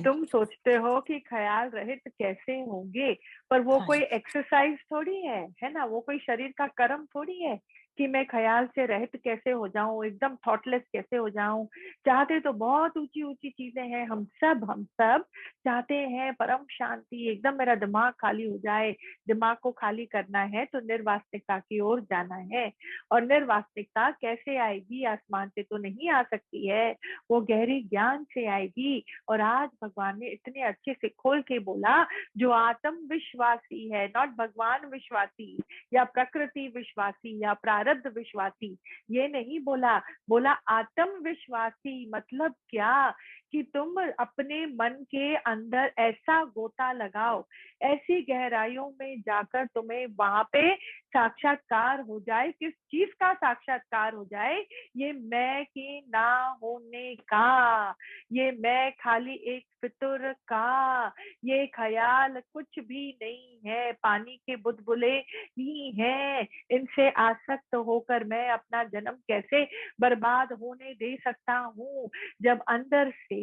तुम सोचते हो कि ख्याल रहित कैसे होंगे, पर वो हाँ कोई जी। एक्सरसाइज थोड़ी है ना? वो कोई शरीर का कर्म थोड़ी है कि मैं ख्याल से रहित कैसे हो जाऊं, एकदम थॉटलेस कैसे हो जाऊं। चाहते तो बहुत ऊंची ऊंची चीजें हैं, हम सब चाहते हैं परम शांति, एकदम मेरा दिमाग खाली हो जाए। दिमाग को खाली करना है तो निर्वासनिकता की ओर जाना है। और निर्वासनिकता कैसे आएगी? आसमान से तो नहीं आ सकती है, वो गहरी ज्ञान से आएगी। और आज भगवान ने इतने अच्छे से खोल के बोला, जो आत्म विश्वासी है, नॉट भगवान विश्वासी या प्रकृति विश्वासी या प्रारब्ध विश्वासी, ये नहीं बोला। बोला आत्म विश्वासी मतलब क्या? कि तुम अपने मन के अंदर ऐसा गोता लगाओ, ऐसी गहराइयों में जाकर तुम्हें वहां पे साक्षात्कार हो जाए। किस चीज का साक्षात्कार हो जाए? ये मैं के ना होने का, ये मैं खाली एक फितुर का, ये ख्याल कुछ भी नहीं है, पानी के बुलबुले ही हैं। इनसे आसक्त होकर मैं अपना जन्म कैसे बर्बाद होने दे सकता हूँ? जब अंदर से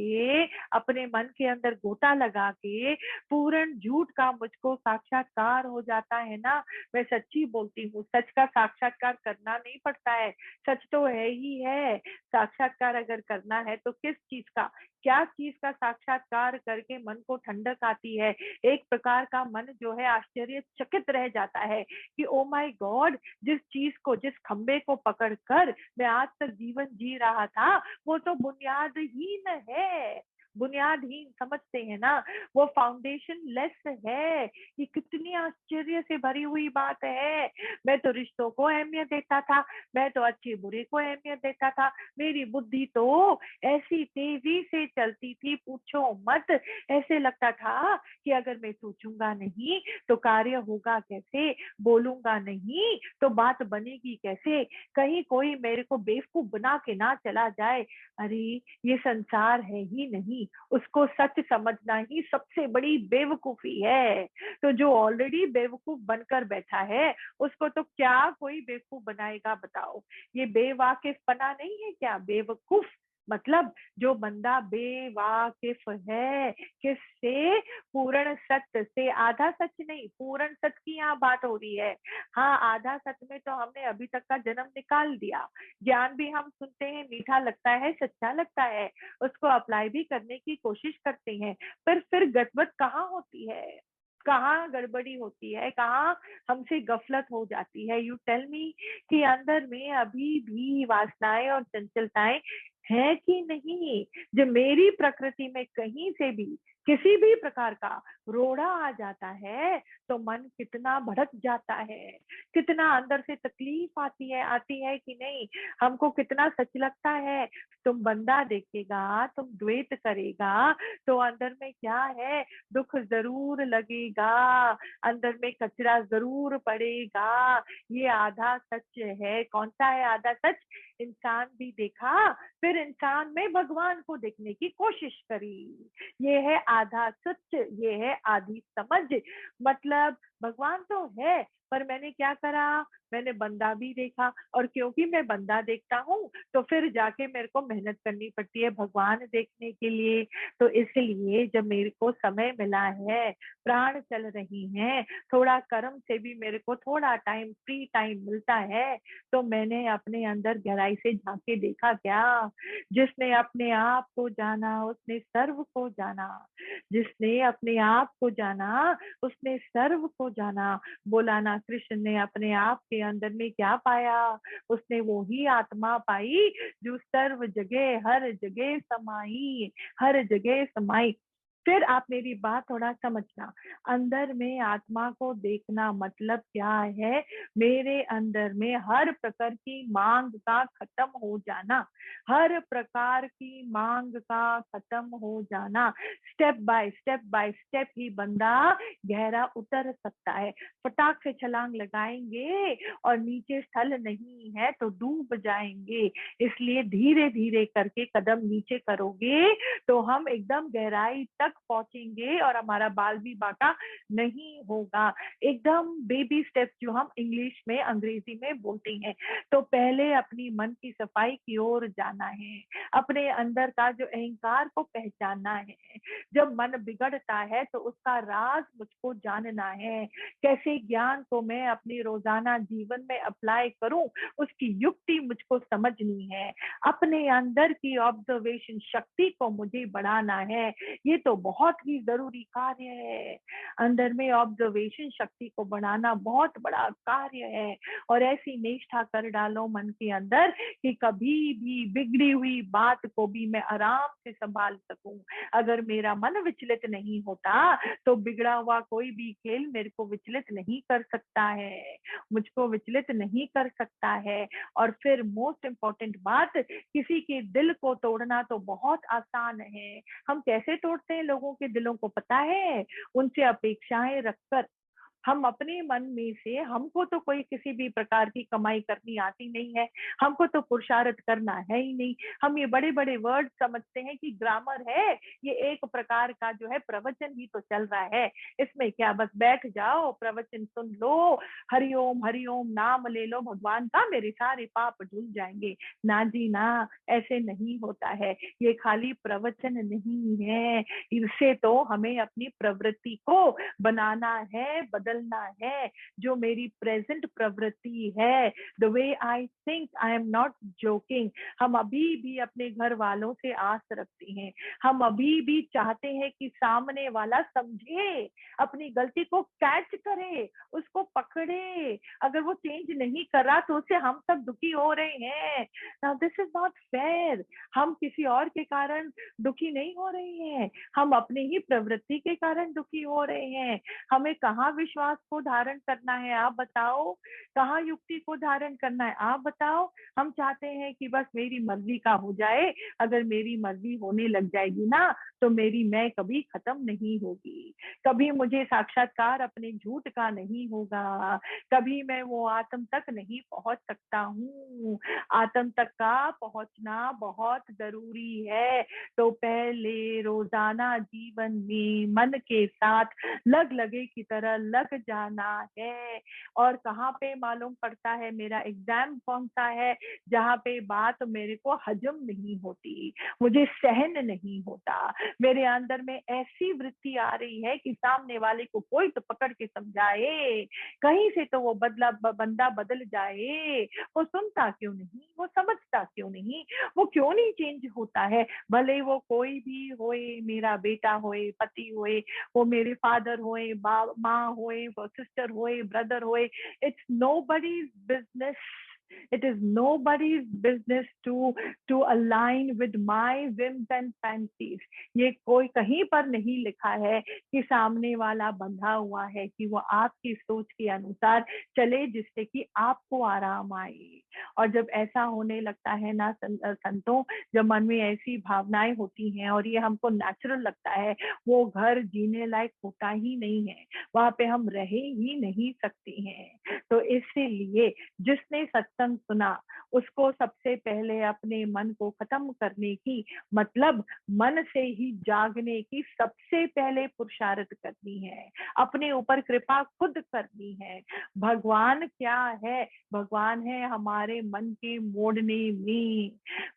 अपने मन के अंदर गोता लगा के पूर्ण झूठ का मुझको साक्षात्कार हो जाता है ना, मैं सच्ची बोलती हूँ, सच का साक्षात्कार करना नहीं पड़ता है, सच तो है ही है। साक्षात्कार अगर करना है तो किस चीज का, क्या चीज का साक्षात्कार करके मन को ठंडक आती है? एक प्रकार का मन जो है आश्चर्यचकित रह जाता है कि ओ माय गॉड, जिस चीज को, जिस खंबे को पकड़कर मैं आज तक जीवन जी रहा था, वो तो बुनियादहीन है। बुनियादहीन समझते हैं ना, वो फाउंडेशन लेस है। ये कितनी आश्चर्य से भरी हुई बात है। मैं तो रिश्तों को अहमियत देता था, मैं तो अच्छे बुरे को अहमियत देता था, मेरी बुद्धि तो ऐसी तेजी से चलती थी, पूछो मत। ऐसे लगता था कि अगर मैं सोचूंगा नहीं तो कार्य होगा कैसे, बोलूंगा नहीं तो बात बनेगी कैसे, कहीं कोई मेरे को बेवकूफ बना के ना चला जाए। अरे ये संसार है ही नहीं, उसको सच समझना ही सबसे बड़ी बेवकूफी है। तो जो ऑलरेडी बेवकूफ बनकर बैठा है, उसको तो क्या कोई बेवकूफ बनाएगा बताओ? ये बेवाकिफ पना नहीं है क्या? बेवकूफ मतलब जो बंदा बेवाकिफ है किससे? पूर्ण सत्य से। आधा सच नहीं, पूर्ण सच की यहाँ बात हो रही है। हाँ, आधा सच में तो हमने अभी तक का जन्म निकाल दिया। ज्ञान भी हम सुनते हैं, मीठा लगता है, सच्चा लगता है, उसको अप्लाई भी करने की कोशिश करते हैं, पर फिर गड़बड़ कहाँ होती है? कहाँ गड़बड़ी होती है? कहाँ हमसे गफलत हो जाती है? यू टेल मी कि अंदर में अभी भी वासनाएं और चंचलताएं है कि नहीं? जब मेरी प्रकृति में कहीं से भी किसी भी प्रकार का रोड़ा आ जाता है तो मन कितना भड़क जाता है, कितना अंदर से तकलीफ आती है कि नहीं? हमको कितना सच लगता है। तुम बंदा देखेगा, तुम द्वेष करेगा तो अंदर में क्या है? दुख जरूर लगेगा, अंदर में कचरा जरूर पड़ेगा। ये आधा सच है। कौन सा है आधा सच? इंसान भी देखा, फिर इंसान में भगवान को देखने की कोशिश करी। ये है आधा सच, ये है आधी समझ। मतलब भगवान तो है, पर मैंने क्या करा? मैंने बंदा भी देखा, और क्योंकि मैं बंदा देखता हूँ तो फिर जाके मेरे को मेहनत करनी पड़ती है भगवान देखने के लिए। तो इसलिए जब मेरे को समय मिला है, प्राण चल रही हैं, थोड़ा कर्म से भी मेरे को थोड़ा टाइम, फ्री टाइम मिलता है, तो मैंने अपने अंदर गहराई से झांक के देखा क्या? जिसने अपने आप को जाना उसने सर्व को जाना, जिसने अपने आप को जाना उसने सर्व को जाना। बोला ना कृष्ण ने अपने आप के अंदर में क्या पाया? उसने वो ही आत्मा पाई जो सर्व जगह हर जगह समाई, हर जगह समाई। फिर आप मेरी बात थोड़ा समझना, अंदर में आत्मा को देखना मतलब क्या है? मेरे अंदर में हर प्रकार की मांग का खत्म हो जाना, हर प्रकार की मांग का खत्म हो जाना। स्टेप बाय स्टेप ही बंदा गहरा उतर सकता है। फटाक से छलांग लगाएंगे और नीचे स्थल नहीं है तो डूब जाएंगे। इसलिए धीरे धीरे करके कदम नीचे करोगे तो हम एकदम गहराई तक पहुंचेंगे और हमारा बाल भी बांका नहीं होगा। एकदम बेबी स्टेप्स जो हम इंग्लिश में अंग्रेजी में बोलते हैं। तो पहले अपनी मन की सफाई की ओर जाना है, अपने अंदर का जो अहंकार को पहचानना है। जब मन बिगड़ता है तो उसका राज मुझको जानना है। कैसे ज्ञान को मैं अपने रोजाना जीवन में अप्लाई करूं, उसकी युक्ति मुझको समझनी है। अपने अंदर की ऑब्जर्वेशन शक्ति को मुझे बढ़ाना है। ये तो बहुत ही जरूरी कार्य है। अंदर में ऑब्जर्वेशन शक्ति को बढ़ाना बहुत बड़ा कार्य है। और ऐसी निष्ठा कर डालो मन के अंदर कि कभी भी बिगड़ी हुई बात को भी मैं आराम से संभाल सकूं। अगर मेरा मन विचलित नहीं होता तो बिगड़ा हुआ कोई भी खेल मेरे को विचलित नहीं कर सकता है, मुझको विचलित नहीं कर सकता है। और फिर मोस्ट इम्पोर्टेंट बात, किसी के दिल को तोड़ना तो बहुत आसान है। हम कैसे तोड़ते हैं लोगों के दिलों को पता है? उनसे अपेक्षाएं रखकर। हम अपने मन में से, हमको तो कोई किसी भी प्रकार की कमाई करनी आती नहीं है, हमको तो पुरुषार्थ करना है ही नहीं। हम ये बड़े बड़े वर्ड समझते हैं कि ग्रामर है, ये एक प्रकार का जो है प्रवचन ही तो चल रहा है, इसमें क्या बस बैठ जाओ प्रवचन सुन लो, हरिओम नाम ले लो भगवान का, मेरे सारे पाप धुल जाएंगे। ना जी ना, ऐसे नहीं होता है। ये खाली प्रवचन नहीं है, इससे तो हमें अपनी प्रवृत्ति को बनाना है, बदलना है। जो मेरी प्रेजेंट प्रवृत्ति है, the way I think, I am not joking. हम अभी भी अपने घर वालों से आस रखते हैं, हम अभी भी चाहते हैं कि सामने वाला समझे, अपनी गलती को कैच करे, उसको पकड़े। अगर वो चेंज नहीं कर रहा तो उससे हम सब दुखी हो रहे हैं। Now this is not fair. हम किसी और के कारण दुखी नहीं हो रहे हैं, हम अपने ही प्रवृत्ति के कारण दुखी हो रहे हैं। हमें कहाँ विश्वास को धारण करना है आप बताओ, कहाँ युक्ति को धारण करना है आप बताओ। हम चाहते हैं कि बस मेरी मर्जी का हो जाए, अगर मेरी मर्जी होने लग जाएगी ना तो मेरी मैं कभी खत्म नहीं होगी, कभी मुझे साक्षात्कार अपने झूठ का नहीं होगा, कभी मैं वो आत्म तक नहीं पहुंच सकता हूँ। आत्म तक का पहुंचना बहुत जरूरी है। तो पहले रोजाना जीवन में मन के साथ लग लगे की तरह लग जाना है। और कहाँ पे मालूम पड़ता है मेरा एग्जाम कौन सा है, जहाँ पे बात मेरे को हजम नहीं होती, मुझे सहन नहीं होता, मेरे अंदर में ऐसी वृत्ति आ रही है कि सामने वाले को कोई तो पकड़ के समझाए, कहीं से तो वो बंदा बदल जाए। वो सुनता क्यों नहीं, वो समझता क्यों नहीं, वो क्यों नहीं चेंज होता है? भले वो कोई भी होए, मेरा बेटा होए, पति होए, वो मेरे फादर होए, माँ होए, वो सिस्टर होए, ब्रदर होए, it's nobody's business, it is nobody's business to align with my whims and fancies। ये कोई कहीं पर नहीं लिखा है कि सामने वाला बंधा हुआ है कि वो आपकी सोच के अनुसार चले जिससे कि आपको आराम आए। और जब ऐसा होने लगता है ना संतों, जब मन में ऐसी भावनाएं होती हैं और ये हमको नेचुरल लगता है, वो घर जीने लायक होता ही नहीं है, वहां पे हम रह ही नहीं सकते हैं। तो इसलिए जिसने सत्संग सुना उसको सबसे पहले अपने मन को खत्म करने की, मतलब मन से ही जागने की सबसे पहले पुरुषार्थ करनी है, अपने ऊपर कृपा खुद करनी है। भगवान क्या है? भगवान है हमारे मन के मोड़ने में।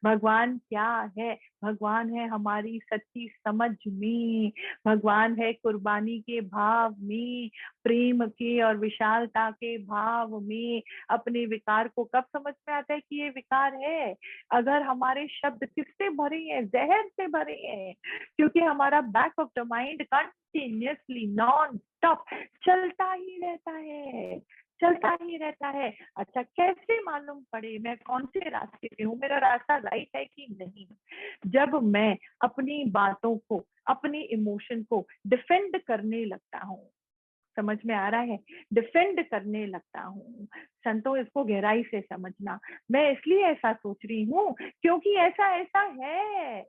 भगवान क्या है? भगवान है हमारी सच्ची समझ में। भगवान है कुर्बानी के भाव में, प्रेम के और विशालता के भाव में। अपने विकार को कब समझ में आता है कि ये विकार है? अगर हमारे शब्द किससे भरे हैं? जहर से भरे हैं, क्योंकि हमारा back of the mind continuously non stop चलता ही रहता है, चलता ही रहता है। अच्छा, कैसे मालूम पड़े मैं कौन से रास्ते पे हूँ, मेरा रास्ता राइट है कि नहीं? जब मैं अपनी बातों को, अपने इमोशन को डिफेंड करने लगता हूँ, समझ में आ रहा है? डिफेंड करने लगता हूँ। संतो, इसको गहराई से समझना। मैं इसलिए ऐसा सोच रही हूँ क्योंकि ऐसा ऐसा है,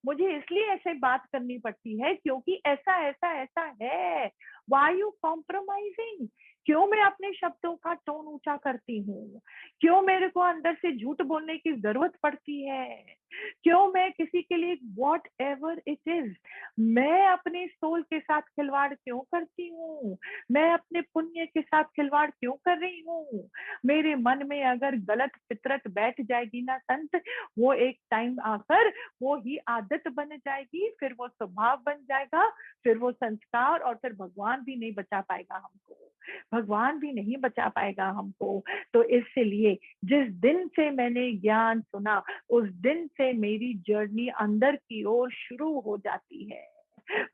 मुझे इसलिए ऐसे बात करनी पड़ती है क्योंकि ऐसा ऐसा ऐसा है। Why you compromising? क्यों मैं अपने शब्दों का टोन ऊंचा करती हूँ? क्यों मेरे को अंदर से झूठ बोलने की जरूरत पड़ती है? क्यों मैं किसी के लिए वॉट एवर इट इज, मैं अपने सोल के साथ खिलवाड़ क्यों करती हूँ? मैं अपने पुण्य के साथ खिलवाड़ क्यों कर रही हूँ? मेरे मन में अगर गलत फितरत बैठ जाएगी ना संत, वो एक टाइम आकर वो ही आदत बन जाएगी, फिर वो स्वभाव बन जाएगा, फिर वो संस्कार, और फिर भगवान भी नहीं बचा पाएगा हमको, भगवान भी नहीं बचा पाएगा हमको। तो इसलिए जिस दिन से मैंने ज्ञान सुना, उस दिन से मेरी जर्नी अंदर की ओर शुरू हो जाती है।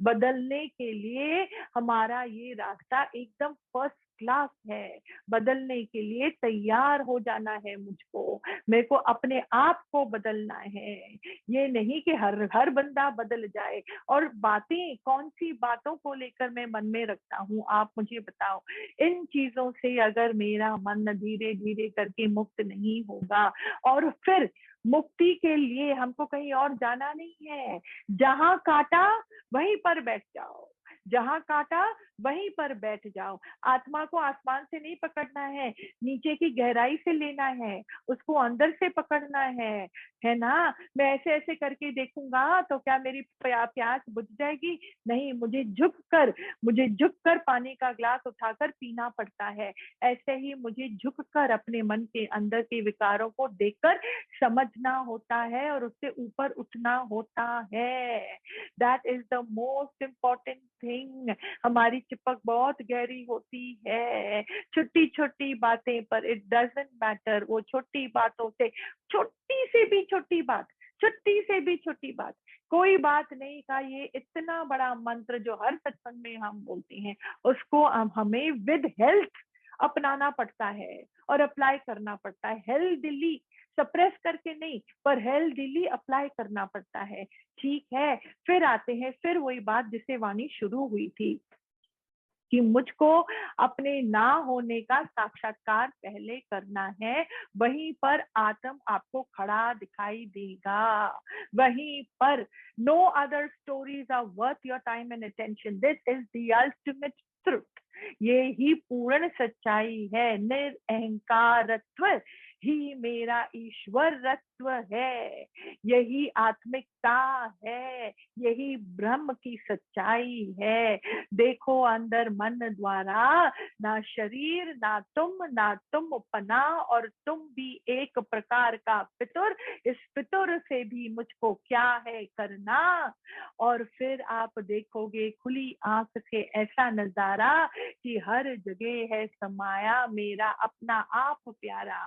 बदलने के लिए हमारा ये रास्ता एकदम फर्स्ट क्लास है। बदलने के लिए तैयार हो जाना है मुझको, मेरे को अपने आप को बदलना है। ये नहीं कि हर हर बंदा बदल जाए। और बातें, कौन सी बातों को लेकर मैं मन में रखता हूँ, आप मुझे बताओ। इन चीजों से अगर मेरा मन धीरे धीरे करके मुक्त नहीं होगा, और फिर मुक्ति के लिए हमको कहीं और जाना नहीं है। जहां काटा वहीं पर बैठ जाओ, जहां काटा वहीं पर बैठ जाओ। आत्मा को आसमान से नहीं पकड़ना है, नीचे की गहराई से लेना है, उसको अंदर से पकड़ना है ना। मैं ऐसे ऐसे करके देखूंगा तो क्या मेरी प्यास बुझ जाएगी? नहीं, मुझे झुक कर पानी का ग्लास उठाकर पीना पड़ता है। ऐसे ही मुझे झुक कर अपने मन के अंदर के विकारों को देखकर समझना होता है और उससे ऊपर उठना होता है। That is the most important thing. हमारी चिपक बहुत गहरी होती है छोटी छोटी बातें पर, इट डजंट मैटर। वो छोटी बातों से, छोटी से भी छोटी बात, छोटी से भी छोटी बात, कोई बात नहीं का ये इतना बड़ा मंत्र जो हर सत्संग में हम बोलते हैं, उसको हमें विद हेल्थ अपनाना पड़ता है और अप्लाई करना पड़ता है। हेल्दीली, सप्रेस करके नहीं, पर हेल्दीली अप्लाई करना पड़ता है। ठीक है, फिर आते हैं, फिर वही बात जिससे वाणी शुरू हुई थी कि मुझको अपने ना होने का साक्षात्कार पहले करना है, वहीं पर आत्म आपको खड़ा दिखाई देगा। वहीं पर no other stories are worth your time and attention, this is the ultimate truth. ये ही पूर्ण सच्चाई है। निरअहकारत्व ही मेरा ईश्वरत्व है, यही आत्मिकता है, यही ब्रह्म की सच्चाई है। देखो अंदर मन द्वारा, ना शरीर, ना तुम पना, और तुम भी एक प्रकार का फितुर, इस फितुर से भी मुझको क्या है करना। और फिर आप देखोगे खुली आंख से ऐसा नजारा कि हर जगह है समाया मेरा अपना आप प्यारा,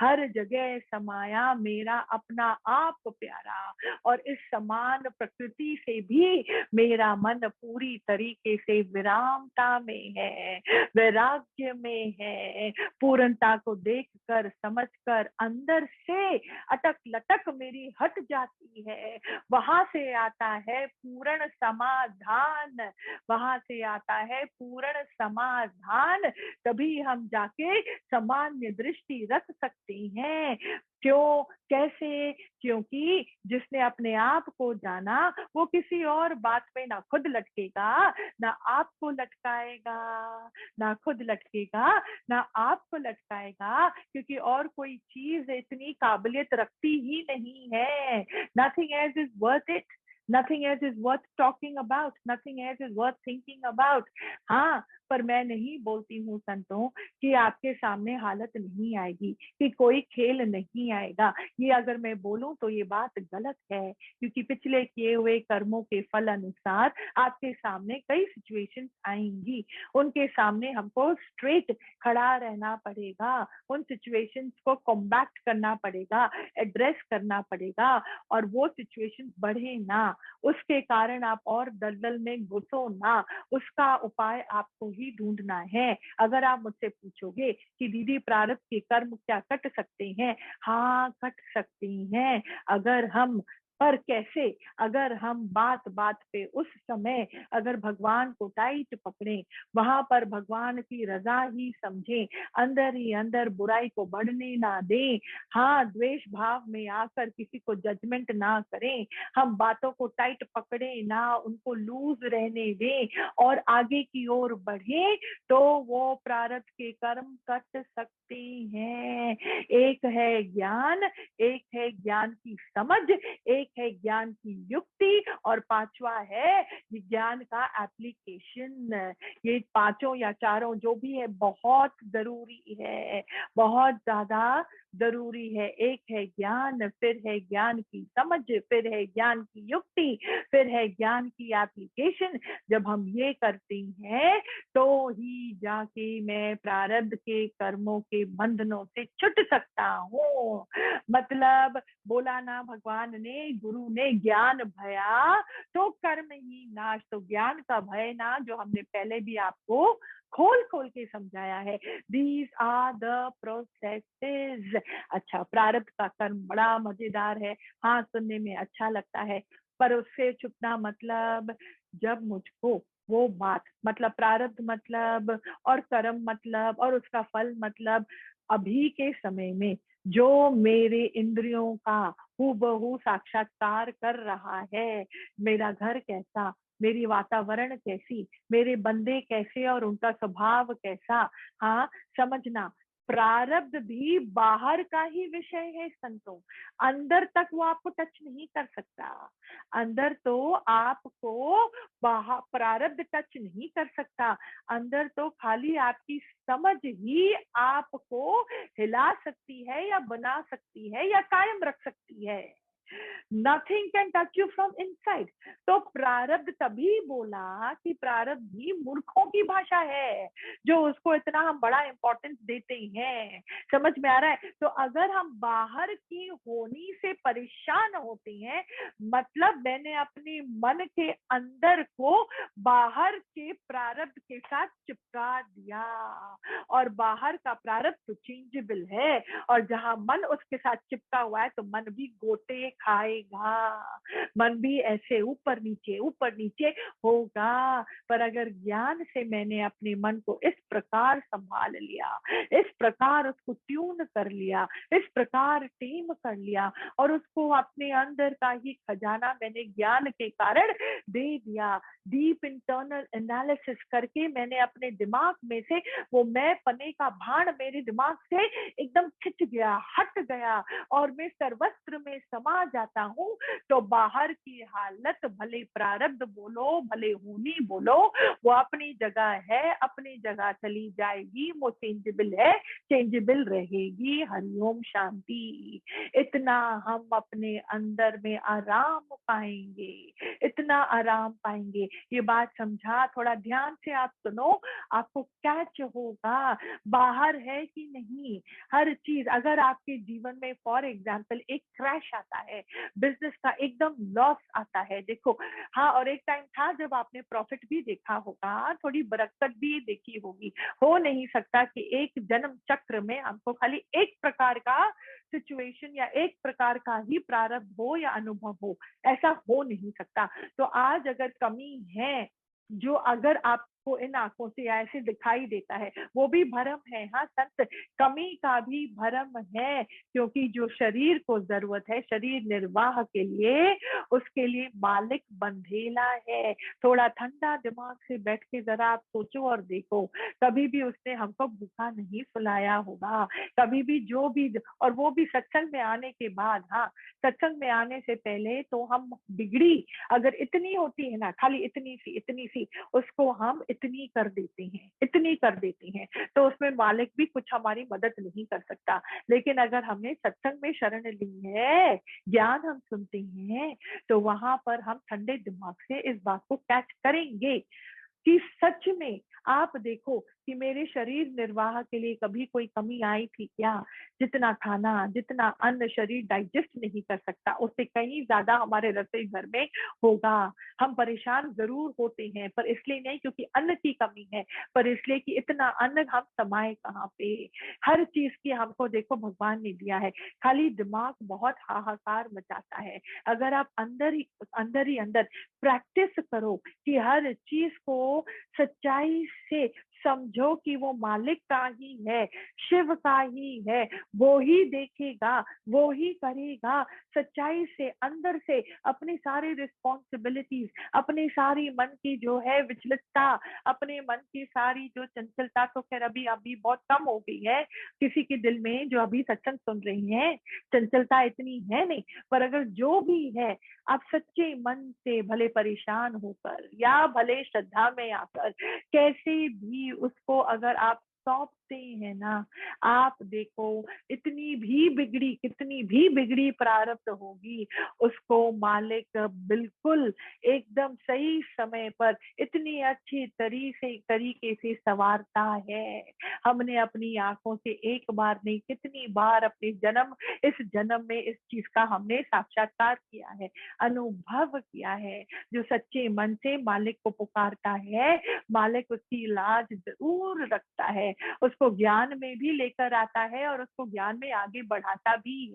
हर जगह समाया मेरा अपना आप प्यारा। और इस समान प्रकृति से भी मेरा मन पूरी तरीके से विरामता में है, वैराग्य में है। पूर्णता को देखकर, समझकर अंदर से अटक लटक मेरी हट जाती है। वहां से आता है पूर्ण समाधान, वहां से आता है पूर्ण समाधान। तभी हम जाके सामान्य दृष्टि रख सकते हैं। क्यों, कैसे? क्योंकि जिसने अपने आप को जाना, वो किसी और बात में ना खुद लटकेगा, ना आपको लटकाएगा, ना खुद लटकेगा, ना आपको लटकाएगा, क्योंकि और कोई चीज इतनी काबिलियत रखती ही नहीं है। Nothing else is worth it, nothing else is worth talking about, nothing else is worth thinking about। हाँ, पर मैं नहीं बोलती हूँ संतों कि आपके सामने हालत नहीं आएगी, कि कोई खेल नहीं आएगा। ये अगर मैं बोलूं तो ये बात गलत है, क्योंकि पिछले किए हुए कर्मों के फल अनुसार आपके सामने कई सिचुएशंस आएंगी। उनके सामने हमको स्ट्रेट खड़ा रहना पड़ेगा, उन सिचुएशंस को कॉम्बैक्ट करना पड़ेगा, एड्रेस करना पड़ेगा, और वो सिचुएशंस बढ़े ना, उसके कारण आप और दलदल में घुसो ना, उसका उपाय आपको ही ढूंढना है। अगर आप मुझसे पूछोगे कि दीदी प्रारब्ध के कर्म क्या कट सकते हैं? हाँ, कट सकते हैं। अगर हम पर कैसे? अगर हम बात बात पे उस समय अगर भगवान को टाइट पकड़े, वहां पर भगवान की रजा ही समझे, अंदर ही अंदर बुराई को बढ़ने ना दें, हाँ द्वेष भाव में आकर किसी को जजमेंट ना करें, हम बातों को टाइट पकड़े ना, उनको लूज रहने दें और आगे की ओर बढ़े, तो वो प्रारब्ध के कर्म कट सकते हैं। एक है ज्ञान, एक है ज्ञान की समझ, एक है ज्ञान की युक्ति, और पांचवा है ज्ञान का एप्लीकेशन। ये पांचों या चारों जो भी है बहुत जरूरी है, बहुत ज्यादा जरूरी है। एक है ज्ञान, फिर है ज्ञान की समझ, फिर है ज्ञान की युक्ति, फिर है ज्ञान की एप्लीकेशन। जब हम ये करते हैं तो ही जाके मैं प्रारब्ध के कर्मों के बंधनों से छूट सकता हूँ। मतलब बोला ना भगवान ने, गुरु ने, ज्ञान भया तो कर्म ही नाश। तो ज्ञान का भय ना, जो हमने पहले भी आपको खोल खोल के समझाया है, दीज आर द प्रोसेसेस। अच्छा, प्रारब्ध का कर्म बड़ा मजेदार है, हाँ सुनने में अच्छा लगता है, पर उससे छुपना मतलब जब मुझको वो बात, मतलब प्रारब्ध मतलब और कर्म मतलब और उसका फल मतलब अभी के समय में जो मेरे इंद्रियों का हूबहू साक्षात्कार कर रहा है, मेरा घर कैसा, मेरी वातावरण कैसी, मेरे बंदे कैसे और उनका स्वभाव कैसा, हाँ समझना, प्रारब्ध भी बाहर का ही विषय है संतों, अंदर तक वो आपको टच नहीं कर सकता। अंदर तो आपको बाहर प्रारब्ध टच नहीं कर सकता, अंदर तो खाली आपकी समझ ही आपको हिला सकती है या बना सकती है या कायम रख सकती है। Nothing can touch you from inside. तो प्रारब्ध तभी बोला कि प्रारब्ध भी मूर्खों की भाषा है, जो उसको इतना हम बड़ा इंपॉर्टेंस देते हैं। समझ में आ रहा है? तो अगर हम बाहर की होनी से परेशान होते हैं, मतलब मैंने अपने मन के अंदर को बाहर के प्रारब्ध के साथ चिपका दिया, और बाहर का प्रारब्ध तो चेंजेबल है, और जहां मन उसके साथ चिपका हुआ है तो मन भी गोते खाएगा, मन भी ऐसे ऊपर नीचे होगा। पर अगर ज्ञान से मैंने अपने मन को इस प्रकार संभाल लिया, इस प्रकार उसको ट्यून कर लिया, इस प्रकार टेम कर लिया, और उसको अपने अंदर का ही खजाना मैंने ज्ञान के कारण दे दिया, डीप इंटरनल एनालिसिस करके मैंने अपने दिमाग में से वो मैं पने का भाण मेरे दिमाग से एकदम खिंच गया, हट गया, और मैं सर्वस्त्र में समा जाता हूँ, तो बाहर की हालत भले प्रारब्ध बोलो भले होनी बोलो, वो अपनी जगह है, अपनी जगह चली जाएगी, वो चेंजेबल है, चेंजेबल रहेगी। हरिओम शांति। इतना हम अपने अंदर में आराम पाएंगे, इतना आराम पाएंगे। ये बात समझा, थोड़ा ध्यान से आप सुनो, आपको कैच होगा बाहर है कि नहीं। हर चीज, अगर आपके जीवन में फॉर एग्जाम्पल एक क्रैश आता है, बिजनेस का एकदम लॉस आता है, देखो हाँ, और एक टाइम था जब आपने प्रॉफिट भी देखा होगा, थोड़ी बरकत भी देखी होगी। हो नहीं सकता कि एक जन्म चक्र में हमको खाली एक प्रकार का सिचुएशन या एक प्रकार का ही प्रारब्ध हो या अनुभव हो, ऐसा हो नहीं सकता। तो आज अगर कमी है, जो अगर आपको इन आंखों से ऐसे दिखाई देता है, वो भी भरम है। हाँ संत, कमी का भी भरम है, क्योंकि जो शरीर को जरूरत है शरीर निर्वाह के लिए, उसके लिए मालिक बंधेला है। थोड़ा ठंडा दिमाग से बैठ के जरा आप सोचो और देखो, कभी भी उसने हमको भूखा नहीं सुलाया होगा, कभी भी जो भी, और वो भी सत्संग में आने के बाद। हाँ, सत्संग में आने से पहले तो हम बिगड़ी अगर इतनी होती है ना, खाली इतनी सी उसको हम इतनी कर देते हैं, इतनी कर देते हैं, तो उसमें मालिक भी कुछ हमारी मदद नहीं कर सकता। लेकिन अगर हमने सत्संग में शरण ली है, ज्ञान हम सुनते हैं, तो वहां पर हम ठंडे दिमाग से इस बात को कैच करेंगे कि सच में आप देखो कि मेरे शरीर निर्वाह के लिए कभी कोई कमी आई थी क्या? जितना खाना, जितना अन्न शरीर डाइजेस्ट नहीं कर सकता, उससे कहीं ज्यादा हमारे रसोई घर में होगा। हम परेशान जरूर होते हैं, पर इसलिए नहीं क्योंकि अन्न की कमी है, पर इसलिए कि इतना अन्न हम समाये कहाँ पे। हर चीज की हमको देखो भगवान ने दिया है, खाली दिमाग बहुत हाहाकार मचाता है। अगर आप अंदर प्रैक्टिस करो कि हर चीज को सच्चाई से समझो कि वो मालिक का ही है, शिव का ही है, वो ही देखेगा, वो ही करेगा। सच्चाई से अंदर से अपनी सारी रिस्पॉन्सिबिलिटीज, अपनी सारी मन की जो है विचलितता, अपने मन की सारी जो चंचलता, तो खैर अभी अभी बहुत कम हो गई है किसी के दिल में जो अभी सत्संग सुन रही है, चंचलता इतनी है नहीं। पर अगर जो भी है, आप सच्चे मन से भले परेशान होकर या भले श्रद्धा में आकर कैसे भी उसको अगर आप सौंपते हैं ना, आप देखो कितनी भी बिगड़ी प्रारब्ध होगी, उसको मालिक बिल्कुल एकदम सही समय पर इतनी अच्छी तरीके से संवारता है। हमने अपनी आंखों से एक बार नहीं कितनी बार अपने इस जन्म में इस चीज का हमने साक्षात्कार किया है, अनुभव किया है। जो सच्चे मन से मालिक को पुकारता है, मालिक उसकी लाज जरूर रखता है, उसको ज्ञान में भी लेकर आता है और उसको ज्ञान में आगे बढ़ाता भी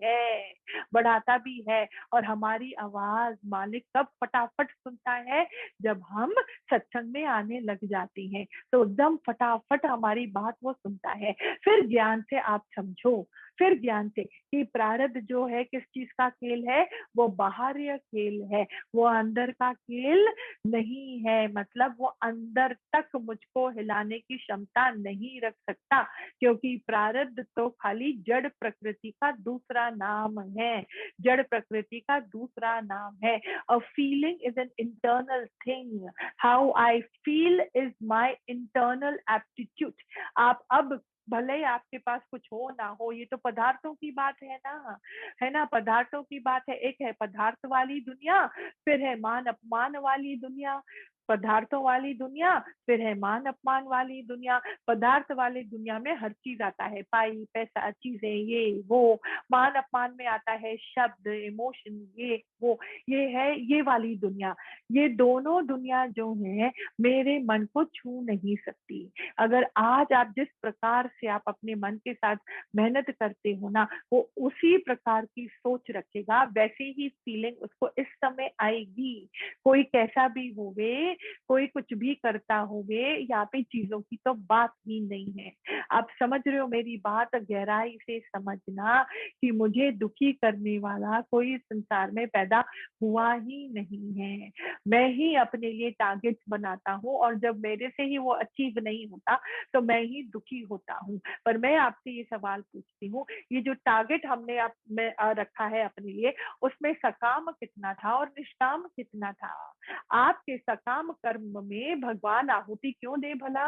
है। और हमारी आवाज मालिक कब फटाफट सुनता है, जब हम सत्संग में आने लग जाते हैं, तो एकदम फटाफट हमारी बात वो सुनता है। फिर ज्ञान से आप समझो, फिर ज्ञान से कि प्रारब्ध जो है किस चीज का खेल है, वो बाहरी खेल है, वो अंदर का खेल नहीं है। मतलब वो अंदर तक मुझको हिलाने की क्षमता नहीं रख सकता, क्योंकि प्रारब्ध तो खाली जड़ प्रकृति का दूसरा नाम है, जड़ प्रकृति का दूसरा नाम है। A feeling is an internal thing, how I feel is my internal aptitude. आप अब भले ही आपके पास कुछ हो ना हो, ये तो पदार्थों की बात है ना, पदार्थों की बात है। एक है पदार्थ वाली दुनिया, फिर है मान अपमान वाली दुनिया। पदार्थों वाली दुनिया, फिर है मान अपमान वाली दुनिया। पदार्थ वाली दुनिया में हर चीज आता है, पाई पैसा चीजें ये वो। मान अपमान में आता है शब्द, इमोशन, ये वो। ये है ये वाली दुनिया। ये दोनों दुनिया जो है मेरे मन को छू नहीं सकती। अगर आज आप जिस प्रकार से आप अपने मन के साथ मेहनत करते हो ना, वो उसी प्रकार की सोच रखेगा, वैसे ही फीलिंग उसको इस समय आएगी। कोई कैसा भी होवे, कोई कुछ भी करता होवे, यहाँ पे चीजों की तो बात ही नहीं है। आप समझ रहे हो मेरी बात? गहराई से समझना कि मुझे दुखी करने वाला कोई संसार में पैदा हुआ ही नहीं है। मैं ही अपने लिए टारगेट बनाता हूँ, और जब मेरे से ही वो अचीव नहीं होता तो मैं ही दुखी होता हूँ। पर मैं आपसे ये सवाल पूछती हूँ, ये जो टारगेट हमने रखा है अपने लिए, उसमें सकाम कितना था और निष्काम कितना था? आपके सकाम कर्म में भगवान आहुति क्यों दे भला?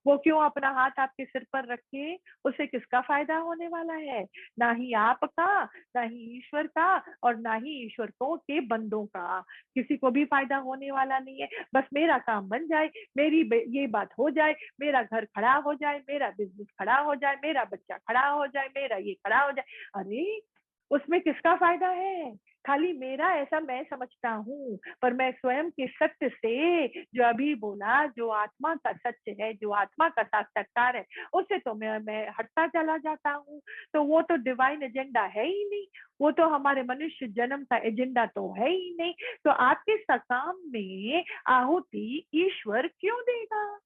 वो क्यों अपना हाथ आपके सिर पर रखे? उसे किसका फायदा होने वाला है? ना ही आपका, ना ही ईश्वर का, और ना ही ईश्वर को के बंदों का। किसी को भी फायदा होने वाला नहीं है। बस मेरा काम बन जाए, मेरी ये बात हो जाए, मेरा घर खड़ा हो जाए, मेरा बिजनेस खड़ा हो जाए, मेरा बच्चा खड़ा हो जाए, मेरा ये खड़ा हो जाए। अरे उसमें किसका फायदा है? खाली मेरा, ऐसा मैं समझता हूँ। पर मैं स्वयं के सत्य से, जो अभी बोला, जो आत्मा का सत्य है, जो आत्मा का साक्षात्कार है, उससे तो मैं हटता चला जाता हूँ। तो वो तो डिवाइन एजेंडा है ही नहीं, वो तो हमारे मनुष्य जन्म का एजेंडा तो है ही नहीं। तो आपके सकाम में आहुति ईश्वर क्यों देगा?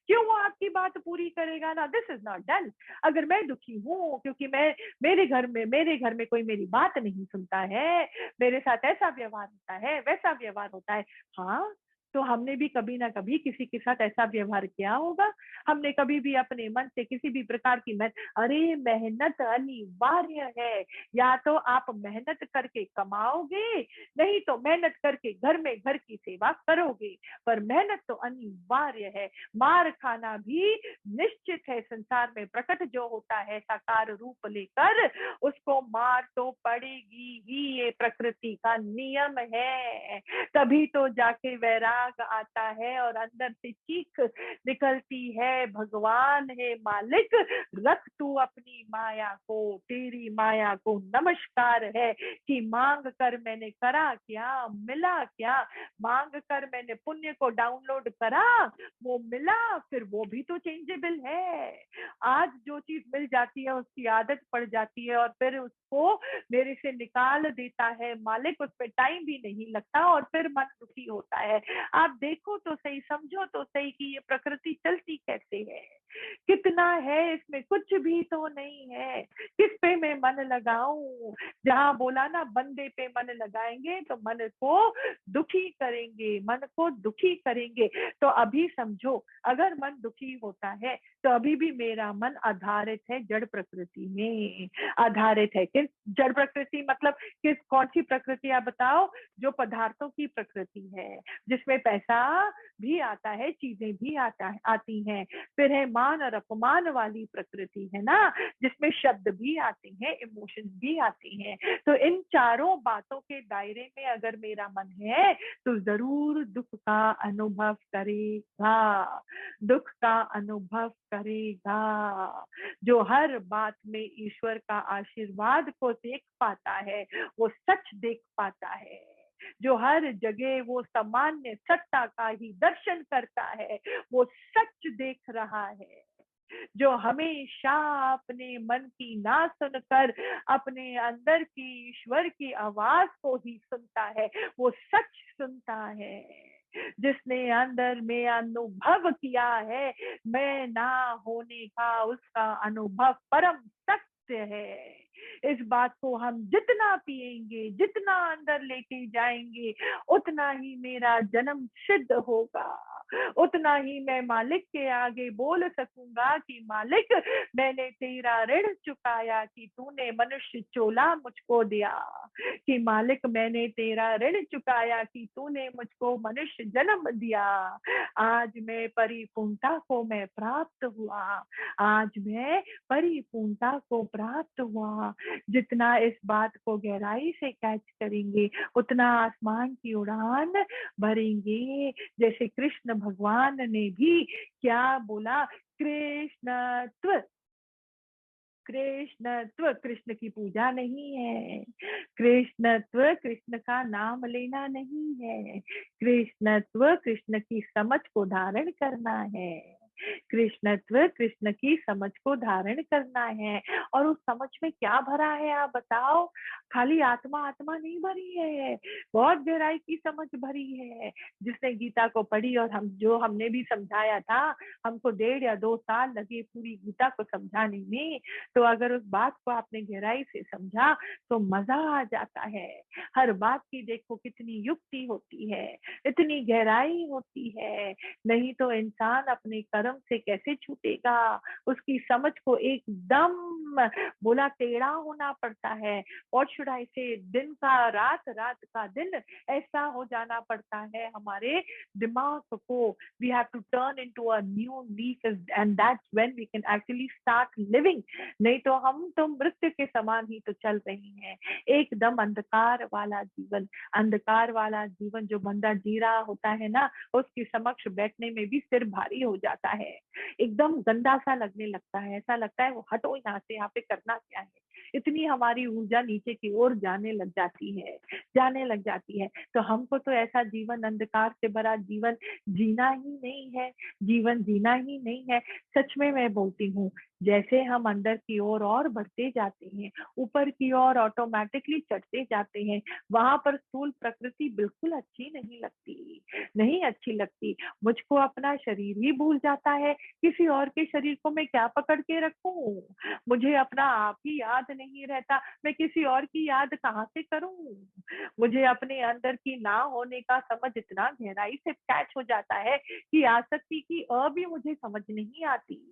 क्यों वो आपकी बात पूरी करेगा ना? This is not done. अगर मैं दुखी हूँ क्योंकि मैं मेरे घर में कोई मेरी बात नहीं सुनता है, मेरे साथ ऐसा व्यवहार होता है, वैसा व्यवहार होता है, हाँ, तो हमने भी कभी ना कभी किसी के साथ ऐसा व्यवहार किया होगा। हमने कभी भी अपने मन से किसी भी प्रकार की अरे मेहनत अनिवार्य है। या तो आप मेहनत करके कमाओगे, नहीं तो मेहनत करके घर में घर की सेवा करोगे, पर मेहनत तो अनिवार्य है। मार खाना भी निश्चित है। संसार में प्रकट जो होता है साकार रूप लेकर, उसको मार तो पड़ेगी ही, ये प्रकृति का नियम है। तभी तो जाके वैराग राग आता है और अंदर से चीख निकलती है, भगवान है मालिक, रख तू अपनी माया को, तेरी माया को नमस्कार है कि मांग कर मैंने करा क्या, मिला क्या, मांग कर मैंने पुण्य को डाउनलोड करा, वो मिला, फिर वो भी तो चेंजेबल है। आज जो चीज मिल जाती है उसकी आदत पड़ जाती है और फिर उसको मेरे से निकाल देता है मालिक, उस पर टाइम भी नहीं लगता और फिर मन दुखी होता है। आप देखो तो सही, समझो तो सही कि ये प्रकृति चलती कैसे है, कितना है इसमें, कुछ भी तो नहीं है। किस पे मैं मन लगाऊं? जहां बोला ना बंदे पे मन लगाएंगे तो मन को दुखी करेंगे, मन को दुखी करेंगे। तो अभी समझो, अगर मन दुखी होता है तो अभी भी मेरा मन आधारित है जड़ प्रकृति में, आधारित है किस जड़ प्रकृति, मतलब किस, कौन सी प्रकृति आप बताओ? जो पदार्थों की प्रकृति है, जिसमें पैसा भी आता है, चीजें भी आती हैं। फिर है मान और अपमान वाली प्रकृति, है ना, जिसमें शब्द भी आते हैं, इमोशंस भी आती हैं। तो इन चारों बातों के दायरे में अगर मेरा मन है तो जरूर दुख का अनुभव करेगा, दुख का अनुभव करेगा। जो हर बात में ईश्वर का आशीर्वाद को देख पाता है वो सच देख पाता है। जो हर जगह वो सामान्य सत्ता का ही दर्शन करता है वो सच देख रहा है। जो हमेशा अपने मन की ना सुनकर अपने अंदर की ईश्वर की आवाज को ही सुनता है वो सच सुनता है। जिसने अंदर में अनुभव किया है मैं ना होने का, उसका अनुभव परम सत्य है। इस बात को हम जितना पिएंगे, जितना अंदर लेके जाएंगे, उतना ही मेरा जन्म सिद्ध होगा, उतना ही मैं मालिक के आगे बोल सकूंगा कि मालिक मैंने तेरा ऋण चुकाया कि तूने मनुष्य चोला मुझको दिया, कि मालिक मैंने तेरा ऋण चुकाया कि तूने मुझको मनुष्य जन्म दिया। आज मैं परिपूर्णता को मैं प्राप्त हुआ, आज मैं परिपूर्णता को प्राप्त हुआ। जितना इस बात को गहराई से कैच करेंगे उतना आसमान की उड़ान भरेंगे। जैसे कृष्ण भगवान ने भी क्या बोला, कृष्णत्व, कृष्णत्व, कृष्ण की पूजा नहीं है, कृष्णत्व कृष्ण का नाम लेना नहीं है, कृष्णत्व कृष्ण की समझ को धारण करना है, कृष्णत्व कृष्ण की समझ को धारण करना है। और उस समझ में क्या भरा है आप बताओ? खाली आत्मा आत्मा नहीं भरी है, बहुत गहराई की समझ भरी है। जिसने गीता को पढ़ी और हमने भी समझाया था, हमको 1.5 या 2 साल लगे पूरी गीता को समझाने में। तो अगर उस बात को आपने गहराई से समझा तो मजा आ जाता है। हर बात की देखो कितनी युक्ति होती है, इतनी गहराई होती है। नहीं तो इंसान अपने कर्म से कैसे छूटेगा? उसकी समझ को एकदम बोला टेढ़ा होना पड़ता है। और शुड आई से, दिन का रात, रात का दिन ऐसा हो जाना पड़ता है हमारे दिमाग को। We have to turn into a new leaf and that's when we can actually start living. नहीं तो हम तो मृत्यु के समान ही तो चल रहे हैं, एकदम अंधकार वाला जीवन। अंधकार वाला जीवन जो बंदा जी रहा होता है ना, उसके समक्ष बैठने में भी सिर भारी हो जाता है, एकदम गंदा सा लगने लगता है। ऐसा लगता है वो हटो यहाँ से, यहाँ पे करना क्या है। इतनी हमारी ऊर्जा नीचे की ओर जाने लग जाती है, जाने लग जाती है। तो हमको तो ऐसा जीवन, अंधकार से भरा जीवन जीना ही नहीं है, जीवन जीना ही नहीं है। सच में मैं बोलती हूँ, जैसे हम अंदर की ओर और बढ़ते जाते हैं, ऊपर की ओर ऑटोमेटिकली चढ़ते जाते हैं, वहां पर स्थूल प्रकृति बिल्कुल अच्छी नहीं लगती, नहीं अच्छी लगती। मुझको अपना शरीर ही भूल जाता है, किसी और के शरीर को मैं क्या पकड़ के रखूं? मुझे अपना आप ही याद नहीं रहता, मैं किसी और की याद कहाँ से करूं? मुझे अपने अंदर की ना होने का समझ इतना गहराई से कैच हो जाता है कि आसक्ति की भी मुझे समझ नहीं आती।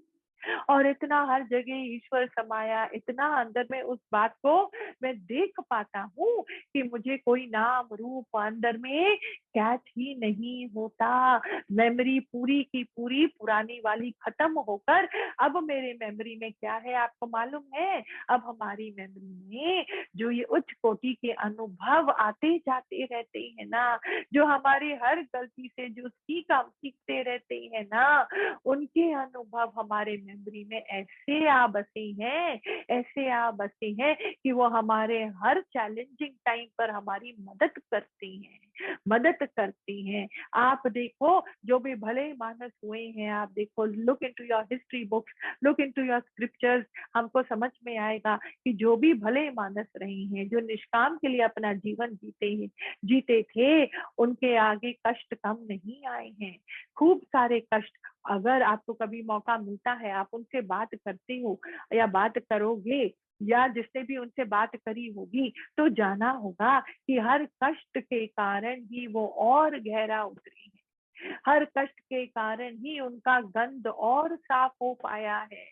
और इतना हर जगह ईश्वर समाया, इतना अंदर में उस बात को मैं देख पाता हूँ कि मुझे कोई नाम रूप अंदर में कैच ही नहीं होता। मेमोरी पूरी की पूरी पुरानी वाली खत्म होकर अब मेरे मेमोरी में क्या है आपको मालूम है? अब हमारी मेमोरी में जो ये उच्च कोटि के अनुभव आते जाते रहते हैं ना, जो हमारी हर गलती से जो सीखते रहते हैं ना, उनके अनुभव हमारे मेमोरी में ऐसे आ बसे हैं, ऐसे आ बसे हैं कि वो हमारे हर चैलेंजिंग टाइम पर हमारी मदद करते हैं, मदद करते हैं। आप देखो जो भी भले मानस हुए हैं, आप देखो, look into your history books, look into your scriptures, हमको समझ में आएगा कि जो भी भले मानस रहे हैं, जो निष्काम के लिए अपना जीवन जीते थे, उनके आगे कष्ट कम नहीं आए हैं। खूब सारे कष्ट, अगर आपको कभी मौका मिलता है, आप उनसे बात करते हो या बात करोगे, या जिसने भी उनसे बात करी होगी, तो जाना होगा कि हर कष्ट के कारण ही वो और गहरा उतरे हैं, हर कष्ट के कारण ही उनका गंध और साफ हो पाया है,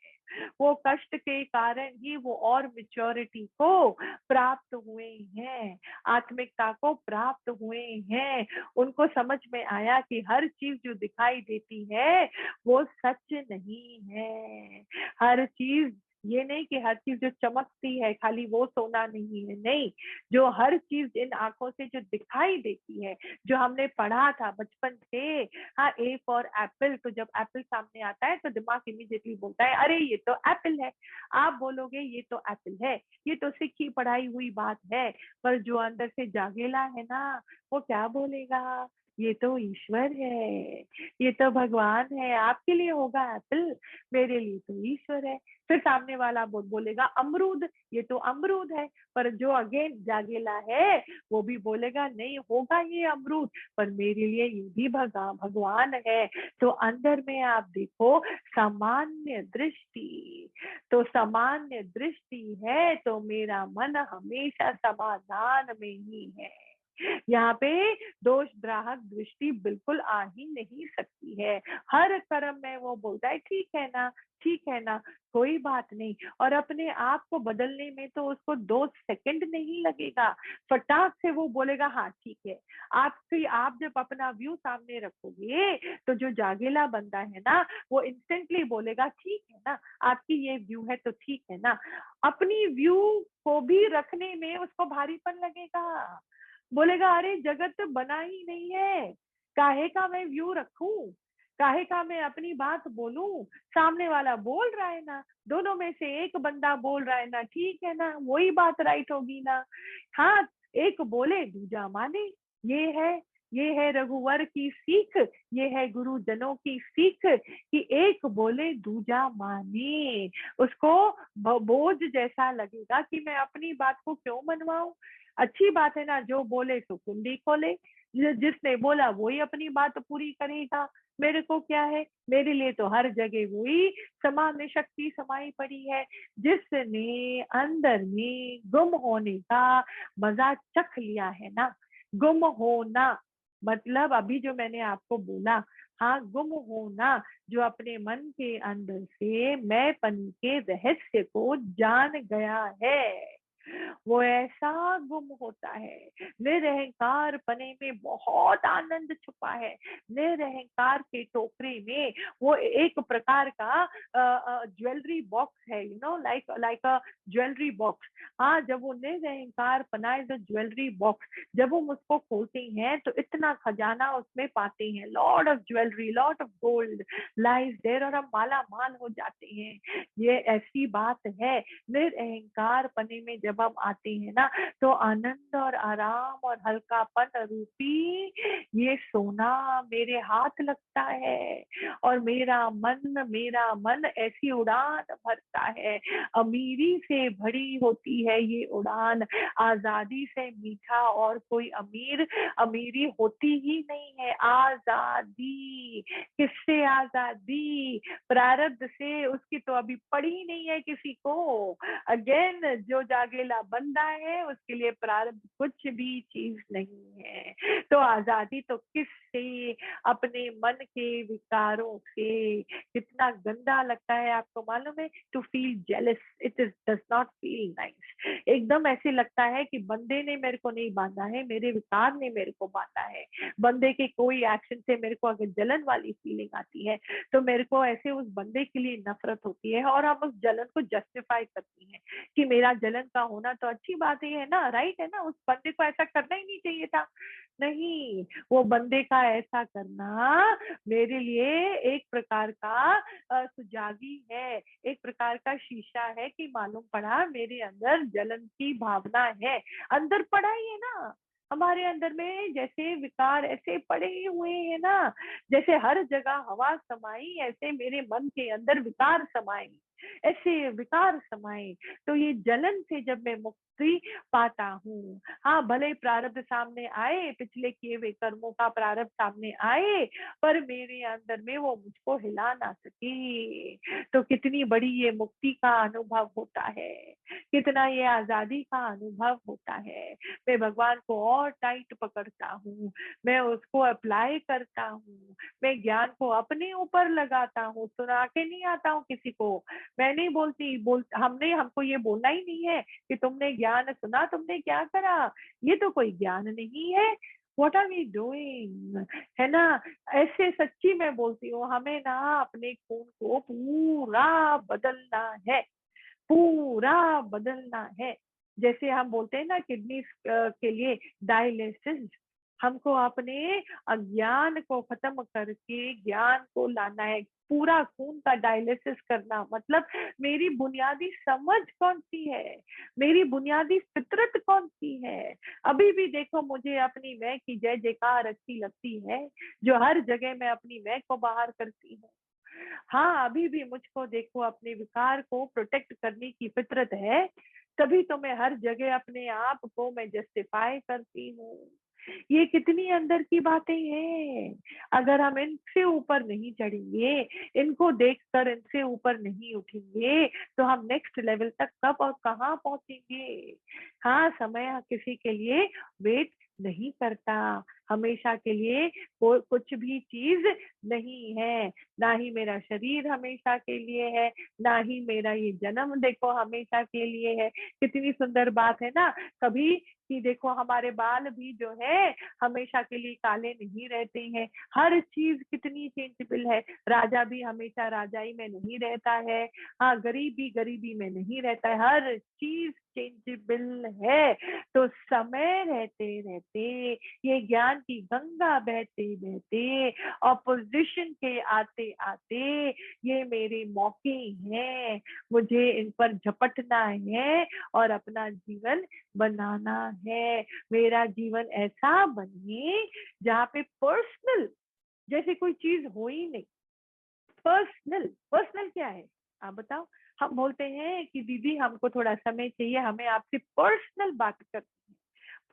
वो कष्ट के कारण ही वो और मेच्योरिटी को प्राप्त हुए हैं, आत्मिकता को प्राप्त हुए हैं। उनको समझ में आया कि हर चीज जो दिखाई देती है वो सच नहीं है। हर चीज, ये नहीं कि हर चीज जो चमकती है खाली वो सोना नहीं है, नहीं, जो हर चीज इन आंखों से जो दिखाई देती है, जो हमने पढ़ा था बचपन से, हाँ, ए फॉर एप्पल, तो जब एप्पल सामने आता है तो दिमाग इमीडिएटली बोलता है अरे ये तो एप्पल है। आप बोलोगे ये तो एप्पल है, ये तो सीखी पढ़ाई हुई बात है, पर जो अंदर से जागेला है ना, वो क्या बोलेगा? ये तो ईश्वर है, ये तो भगवान है। आपके लिए होगा एप्पल, मेरे लिए तो ईश्वर है। फिर सामने वाला बोलेगा अमरूद, ये तो अमरूद है, पर जो अगेन जागेला है वो भी बोलेगा नहीं होगा ये अमरूद, पर मेरे लिए ये भी भगवान है। तो अंदर में आप देखो सामान्य दृष्टि, तो सामान्य दृष्टि है तो मेरा मन हमेशा समाधान में ही है। यहाँ पे दोष ग्राहक दृष्टि बिल्कुल आ ही नहीं सकती है। हर कर्म में वो बोलता है ठीक है ना, ठीक है ना, कोई बात नहीं। और अपने आप को बदलने में तो उसको 2 सेकंड नहीं लगेगा, फटाक से वो बोलेगा हाँ ठीक है। आप जब अपना व्यू सामने रखोगे तो जो जागेला बंदा है ना, वो इंस्टेंटली बोलेगा ठीक है ना, आपकी ये व्यू है तो ठीक है ना। अपनी व्यू को भी रखने में उसको भारीपन लगेगा, बोलेगा अरे जगत बना ही नहीं है, काहे का मैं व्यू रखूं, काहे का मैं अपनी बात बोलूं, सामने वाला बोल रहा है ना, दोनों में से एक बंदा बोल रहा है ना, ठीक है ना, वही बात राइट होगी ना। हाँ, एक बोले दूजा माने, ये है रघुवर की सीख, ये है गुरुजनों की सीख कि एक बोले दूजा माने। उसको बोझ जैसा लगेगा कि मैं अपनी बात को क्यों मनवाऊं। अच्छी बात है ना, जो बोले सो कुंडी खोले, जिसने बोला वही अपनी बात पूरी करेगा, मेरे को क्या है, मेरे लिए तो हर जगह वही समान शक्ति समाई पड़ी है। जिसने अंदर में गुम होने का मजा चख लिया है ना, गुम होना मतलब अभी जो मैंने आपको बोला, हाँ, गुम होना, जो अपने मन के अंदर से मैंपन के रहस्य को जान गया है, वो ऐसा गुम होता है। निरहंकार पने में बहुत आनंद छुपा है। निरहंकार के टोकरे में वो एक प्रकार का ज्वेलरी बॉक्स है, लाइक अ ज्वेलरी बॉक्स। हाँ, जब वो निरहंकार पना इज अ ज्वेलरी बॉक्स, जब हम उसको खोलते हैं तो इतना खजाना उसमें पाते हैं, lord of jewellery, lord of gold lies there, और हम माला माल हो जाते हैं। ये ऐसी बात है, निरअहकार पने में जब हम आते हैं ना, तो आनंद और आराम और हल्कापन रूपी ये सोना मेरे हाथ लगता है, और मेरा मन ऐसी उड़ान भरता है। अमीरी से भरी होती है ये उड़ान, आजादी से मीठा और कोई अमीरी होती ही नहीं है। आजादी, किससे आजादी? प्रारब्ध से, उसकी तो अभी पड़ी ही नहीं है किसी को। अगेन जो जागेला अकेला बंदा है, उसके लिए प्रारब्ध कुछ भी चीज नहीं है। तो आजादी तो किससे? अपने मन के विकारों से। कितना गंदा लगता है, आपको मालूम है? To feel jealous, it is does not feel nice. एकदम ऐसे लगता है कि बंदे ने मेरे को नहीं बांधा है, मेरे विकार ने मेरे को बांधा है। बंदे के कोई एक्शन से मेरे को अगर जलन वाली फीलिंग आती है तो मेरे को ऐसे उस बंदे के लिए नफरत होती है, और हम उस जलन को जस्टिफाई करती हैं कि मेरा जलन का होना तो अच्छी बात ही है ना, राइट है ना, उस बंदे को ऐसा करना ही नहीं चाहिए था। नहीं, वो बंदे का ऐसा करना मेरे लिए एक प्रकार का सुजागी है, एक प्रकार का शीशा है कि मालूम पड़ा मेरे अंदर जलन की भावना है। अंदर पड़ा ही है ना, हमारे अंदर में जैसे विकार ऐसे पड़े हुए हैं ना, जैसे हर जगह हवा समाई, ऐसे मेरे मन के अंदर विकार समाए, ऐसे विकार समाए। तो ये जलन से जब मैं मुक्ति पाता हूँ, हाँ भले प्रारब्ध सामने आए, पिछले किए हुए कर्मों का प्रारब्ध सामने आए, पर मेरे अंदर में वो मुझको हिला ना सके। तो कितनी बड़ी ये मुक्ति का अनुभव होता है, कितना ये आजादी का अनुभव होता है। मैं भगवान को और टाइट पकड़ता हूँ, मैं उसको अप्लाई करता हूँ, मैं ज्ञान को अपने ऊपर लगाता हूँ, सुना के नहीं आता हूँ किसी को। मैं नहीं हमने हमको ये बोलना ही नहीं है कि तुमने ज्ञान सुना, तुमने क्या करा, ये तो कोई ज्ञान नहीं है। व्हाट आर वी डूइंग, है ना? ऐसे सच्ची मैं बोलती हूँ, हमें ना अपने खून को पूरा बदलना है, पूरा बदलना है। जैसे हम बोलते हैं ना किडनी के लिए डायलिसिस, हमको अपने अज्ञान को खत्म करके ज्ञान को लाना है। पूरा खून का डायलिसिस करना मतलब मेरी बुनियादी समझ कौन सी है, मेरी बुनियादी फितरत कौन सी है। अभी भी देखो मुझे अपनी मैं की जय जयकार अच्छी लगती है, जो हर जगह मैं अपनी मैं को बाहर करती हूँ। हाँ, अभी भी मुझको देखो अपने विकार को प्रोटेक्ट करने की फितरत है, तभी तो मैं हर जगह अपने आप को मैं जस्टिफाई करती हूँ। ये कितनी अंदर की बातें हैं। अगर हम इनसे ऊपर नहीं चढ़ेंगे, इनको देखकर इनसे ऊपर नहीं उठेंगे, तो हम नेक्स्ट लेवल तक कब और कहाँ पहुंचेंगे। हाँ, समय किसी के लिए वेट नहीं करता, हमेशा के लिए कुछ भी चीज नहीं है। ना ही मेरा शरीर हमेशा के लिए है, ना ही मेरा ये जन्म देखो हमेशा के लिए है। कितनी सुंदर बात है ना, कभी कि देखो हमारे बाल भी जो है हमेशा के लिए काले नहीं रहते हैं। हर चीज कितनी चेंजेबल है। राजा भी हमेशा राजाई में नहीं रहता है, हाँ गरीब भी गरीबी में नहीं रहता है, हर चीज चेंजेबल है। तो समय रहते रहते, ये ज्ञान की गंगा बहते बहते, ऑपोजिशन के आते आते, ये मेरे मौके हैं, मुझे इन पर झपटना है और अपना जीवन बनाना है। मेरा जीवन ऐसा बने जहाँ पे पर्सनल जैसे कोई चीज हो ही नहीं। पर्सनल, पर्सनल क्या है आप बताओ? हम बोलते हैं कि दीदी हमको थोड़ा समय चाहिए, हमें आपसे पर्सनल बात करनी है।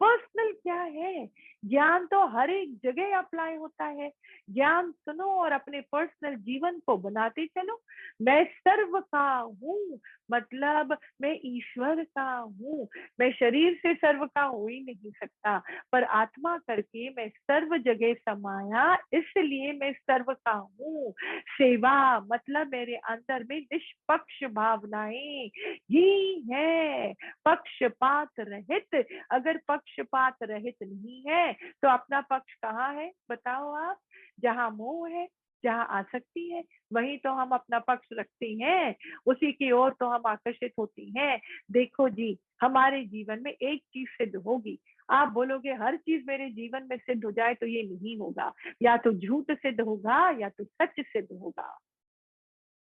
पर्सनल क्या है? ज्ञान तो हर एक जगह अप्लाई होता है। ज्ञान सुनो और अपने पर्सनल जीवन को बनाते चलो। मैं सर्व का हूँ, मतलब मैं ईश्वर का हूँ। मैं शरीर से सर्व का हो ही नहीं सकता, पर आत्मा करके मैं सर्व जगह समाया, इसलिए मैं सर्व का हूँ। सेवा मतलब मेरे अंदर में निष्पक्ष भावनाएं ही है, पक्षपात रहित। अगर पक्षपात रहित नहीं है तो अपना पक्ष कहाँ है बताओ आप? जहाँ मोह है, जहाँ आसक्ति है, वहीं तो हम अपना पक्ष रखते हैं, उसी की ओर तो हम आकर्षित होती हैं। देखो जी, हमारे जीवन में एक चीज सिद्ध होगी। आप बोलोगे हर चीज मेरे जीवन में सिद्ध हो जाए, तो ये नहीं होगा। या तो झूठ सिद्ध होगा या तो सच सिद्ध होगा।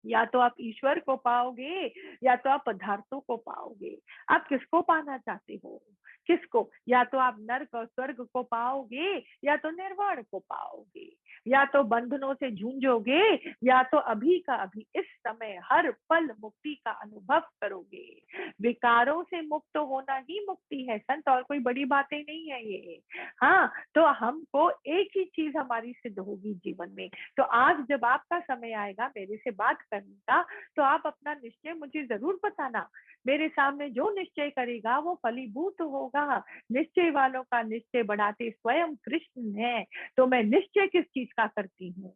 या तो आप ईश्वर को पाओगे या तो आप पदार्थों को पाओगे। आप किसको पाना चाहते हो? किसको? या तो आप नर्क और स्वर्ग को पाओगे या तो निर्वाण को पाओगे। या तो बंधनों से झूंझोगे या तो अभी का अभी इस समय हर पल मुक्ति का अनुभव करोगे। विकारों से मुक्त होना ही मुक्ति है संत, और कोई बड़ी बातें नहीं है ये। हाँ, तो हमको एक ही चीज हमारी सिद्ध होगी जीवन में। तो आज जब आपका समय आएगा मेरे से बात करने का, तो आप अपना निश्चय मुझे जरूर बताना। मेरे सामने जो निश्चय करेगा वो फलीभूत होगा। निश्चय वालों का निश्चय बढ़ाते स्वयं कृष्ण है। तो मैं निश्चय किस चीज का करती हूँ,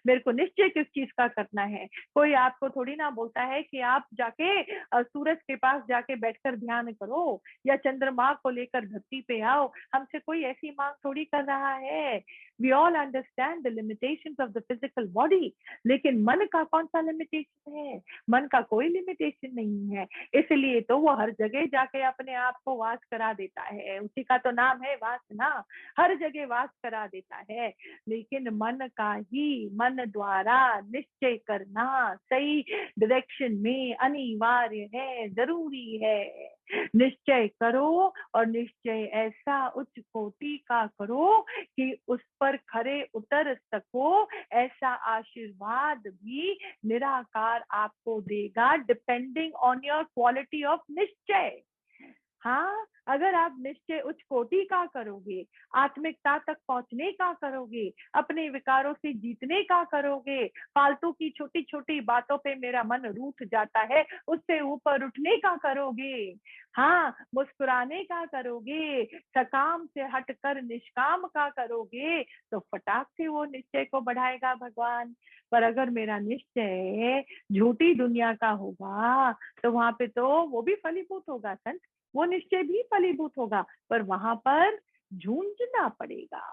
मेरे को निश्चय किस चीज का करना है। कोई आपको थोड़ी ना बोलता है कि आप जाके सूरज के पास जाके बैठकर ध्यान करो या चंद्रमा को लेकर धरती पे आओ। हमसे कोई ऐसी मांग थोड़ी कर रहा है। We all understand the limitations of the physical body, लेकिन मन का कौन सा लिमिटेशन है? मन का कोई लिमिटेशन नहीं है। इसलिए तो वो हर जगह जाके अपने आप को वास करा देता है, उसी का तो नाम है वासना। हर जगह वास करा देता है। लेकिन मन का ही, मन द्वारा निश्चय करना सही डायरेक्शन में अनिवार्य है, जरूरी है। निश्चय करो और निश्चय ऐसा उच्च कोटि का करो कि उस पर खरे उतर सको। ऐसा आशीर्वाद भी निराकार आपको देगा, depending on your quality of निश्चय। हाँ, अगर आप निश्चय उच्च कोटि का करोगे, आत्मिकता तक पहुंचने का करोगे, अपने विकारों से जीतने का करोगे, फालतू की छोटी छोटी बातों पे मेरा मन रूठ जाता है, उससे ऊपर उठने का करोगे, हाँ, मुस्कुराने का करोगे, सकाम से हटकर निष्काम का करोगे, तो फटाक से वो निश्चय को बढ़ाएगा भगवान। पर अगर मेरा निश्चय झूठी दुनिया का होगा, तो वहां पे तो वो भी फलीभूत होगा संत, वो निश्चय भी फलीभूत होगा, पर वहां पर जूझना पड़ेगा,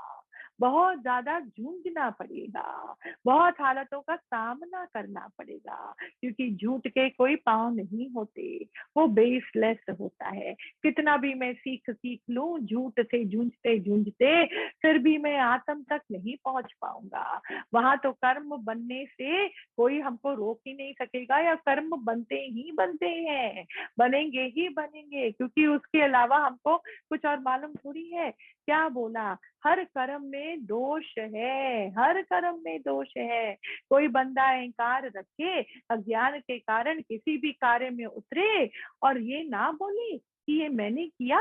बहुत ज्यादा जूझना पड़ेगा, बहुत हालातों का सामना करना पड़ेगा, क्योंकि झूठ के कोई पांव नहीं होते, वो बेसलेस होता है। कितना भी मैं सीख सीख लूं, झूठ से जूझते जूझते फिर भी मैं आत्म तक नहीं पहुंच पाऊंगा। वहां तो कर्म बनने से कोई हमको रोक ही नहीं सकेगा, या कर्म बनते ही बनते हैं, बनेंगे ही बनेंगे, क्योंकि उसके अलावा हमको कुछ और मालूम थोड़ी है। क्या बोला, हर कर्म में दोष है, हर कर्म में दोष है। कोई बंदा अहंकार रखे, अज्ञान के कारण किसी भी कार्य में उतरे और ये ना बोले कि ये मैंने किया,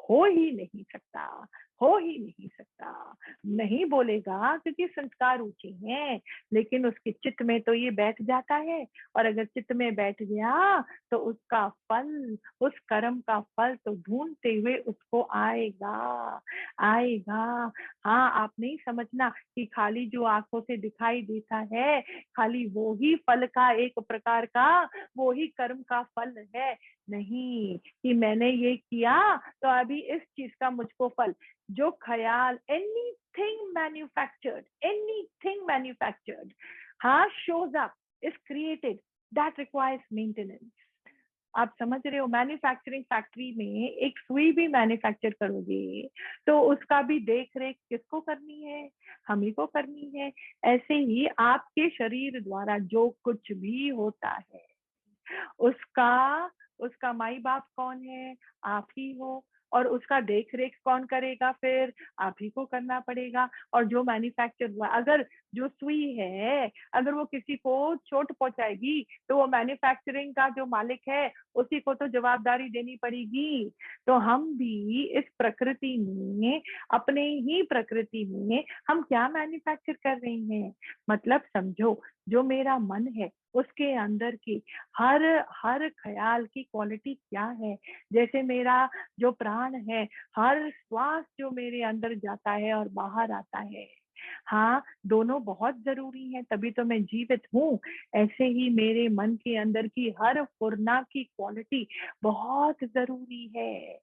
हो ही नहीं सकता, हो ही नहीं सकता। नहीं बोलेगा क्योंकि संस्कार ऊंचे हैं, लेकिन उसके चित्त में तो ये बैठ जाता है। और अगर चित्त में बैठ गया तो उसका फल, उस कर्म का फल तो ढूंढते हुए उसको आएगा, आएगा। हाँ, आप नहीं समझना कि खाली जो आंखों से दिखाई देता है, खाली वो ही फल का एक प्रकार का, वो ही कर्म का फल है। नहीं कि मैंने ये किया तो अभी इस चीज का मुझको फल। जो ख्याल, एनीथिंग मैन्युफैक्चर्ड, हाँ, shows up, is created, that requires maintenance. आप समझ रहे हो, मैन्युफैक्चरिंग फैक्ट्री में एक सुई भी मैन्युफैक्चर करोगे तो उसका भी देख रेख किसको करनी है? हम ही को करनी है। ऐसे ही आपके शरीर द्वारा जो कुछ भी होता है, उसका उसका माई बाप कौन है? आप ही हो। और उसका देख रेख कौन करेगा? फिर आप ही को करना पड़ेगा। और जो मैन्युफैक्चर हुआ, अगर जो सुई है अगर वो किसी को चोट पहुंचाएगी तो वो मैन्युफैक्चरिंग का जो मालिक है उसी को तो जवाबदारी देनी पड़ेगी। तो हम भी इस प्रकृति में, अपने ही प्रकृति में हम क्या मैन्युफैक्चर कर रहे हैं? मतलब समझो, जो मेरा मन है उसके अंदर की हर हर ख्याल की क्वालिटी क्या है। जैसे मेरा जो प्राण है, हर श्वास जो मेरे अंदर जाता है और बाहर आता है, हाँ, दोनों बहुत जरूरी हैं, तभी तो मैं जीवित हूँ। ऐसे ही मेरे मन के अंदर की हर फुरना की क्वालिटी बहुत जरूरी है।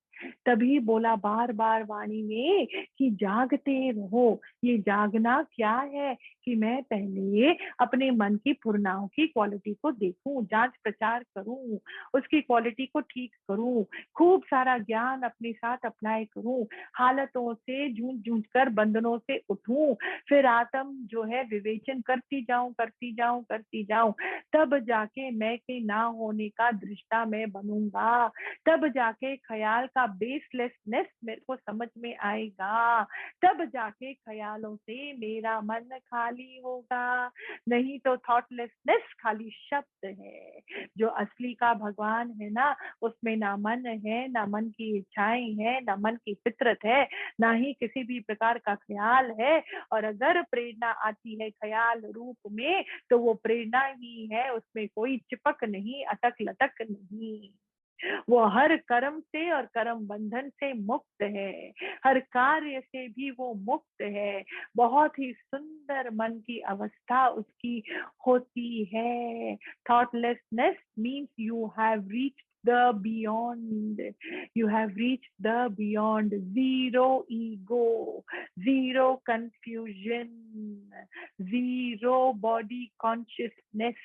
तभी बोला बार बार वाणी में कि जागते रहो। ये जागना क्या है कि मैं पहले अपने मन की फुरनाओं की क्वालिटी को देखूं, जांच प्रचार करूं, उसकी क्वालिटी को ठीक करूं, खूब सारा ज्ञान अपने साथ अप्लाई करूं, हालतों से जूझ जूझ कर बंधनों से उठूं, फिर आत्म जो है विवेचन करती जाऊं, करती जाऊं, करती जाऊं। तब जाके मैं के ना होने का दृष्टा मैं बनूंगा। तब जाके ख्याल का बेसलेसनेस मेरे को समझ में आएगा। तब जाके ख्यालों से मेरा मन खाली खाली होगा, नहीं तो थॉटलेसनेस खाली शब्द है। जो असली का भगवान है ना, उसमें ना मन है, ना मन की इच्छाएं है, ना मन की फितरत है, ना ही किसी भी प्रकार का ख्याल है। और अगर प्रेरणा आती है ख्याल रूप में, तो वो प्रेरणा ही है, उसमें कोई चिपक नहीं, अटक लटक नहीं। वो हर कर्म से और कर्म बंधन से मुक्त है, हर कार्य से भी वो मुक्त है। बहुत ही सुंदर मन की अवस्था उसकी होती है। Thoughtlessness means you have reached the beyond. You have reached the beyond. Zero ego, zero confusion, zero body consciousness.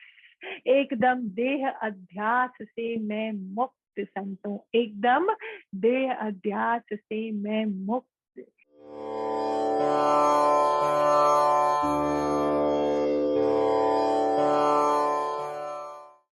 एकदम देह अध्यास से मैं मुक्त संतों, एकदम देह अध्यास से मैं मुक्त।